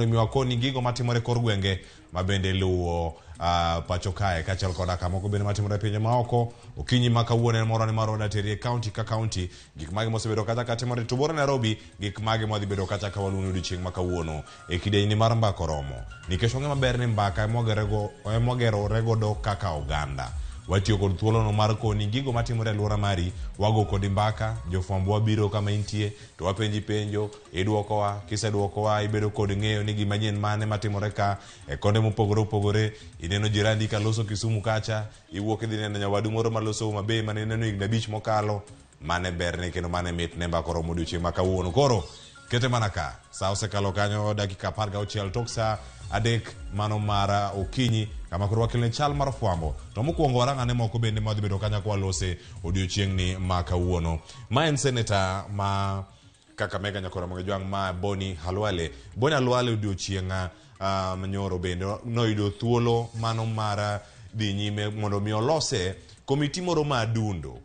miwakoni gigo matimore kor gwenge mabende luwo pacho kae kachal koda kamoko bende matimore pinje maoko. Okinyi ma kawuono en morane maroda terie county ka county gik mage mosebedo kata katimore to bora Nairobi gik mage modhi bedo kata kawaluno odiochieng' ma kawuono e kidieny mar mbako romo nikech onge maber ni mbaka emogero regodo kaka oganda. Watiyo kod thuolono mar koni gigo matimore alwora mari, wago kod mbaka, jofwambo wabiro kama intie, to wapenji penjo, idwokowa, kisedwokowa, ibedo kod ng'eyo ni gima nyien mane matimore ka, e konde mopogore opogore, ineno jirandi ka loso Kisumu kacha, iwuok idhi neno nyawadu moro maloso Homa Bay mane neno higni 5 mokalo, mane berne kendo mane mitne mbako romo odiochieng' ma kawuono. Koro, kete mana ka, sa osekalo kanyo dakika 16 tok sa adek mano mara okinyi kama koro wakilne chal mar fwambo to mokwongo warang'ane moko bende madhi bedo kanya kwa lose odiochieng' ni ma kawuono. Ma en seneta ma Kakamega Nyakora Mwangejwang' ma Boni Halwale. Boni Halwale odiochieng' manyoro bende noyudo thuolo mano mara dhi nyime mondo mi olose komiti moro madundo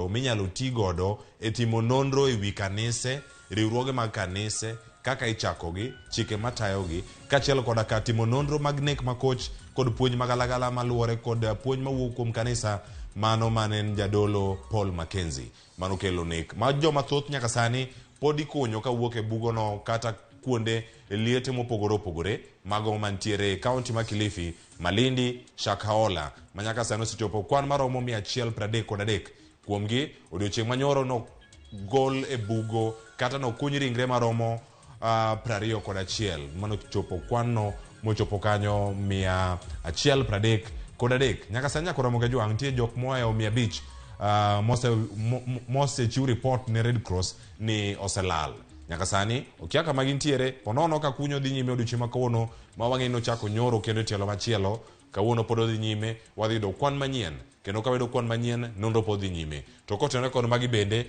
minyalo ti godo e timo nonro e wi kanise, riwruoge mag kanise, kaka ichakogi, chike matayogi, kachiel koda ka timo nonro mag nek makoch kod puonj magalagala maluwore kod puonj mawuok kuom kanisa mano manen jadolo Paul Mackenzie mano kelo nek ma joma thoth nyaka sani pod ikunyo kawuok e bugono kata kuonde liete mopogore opogore mago mantiere kaunti ma Kilifi, Malindi, Shakahola manyaka sani osechopo kwan maromo 133 kuomgi odiochieng' manyoro no gol e bugo kata no kuny ringre maromo 21 mano chopo kwano mochopo kanyo 133 nyaka sani Nyakora Mwangejwang' nitie jok moeo 500 mose chiw report ne Red Cross ni oselal. Nyaka sani okia kama gintiere ponono ka kunyo dhi nyime odiochieng' ma kawuono ma wang'e no chako nyoro kendo tielo machielo kawuono pod odhi nyime wadhi yudo kwan manyien kendo ka wayudo kwan manyien nonro pod dhi nyime to kotenore kod magi bende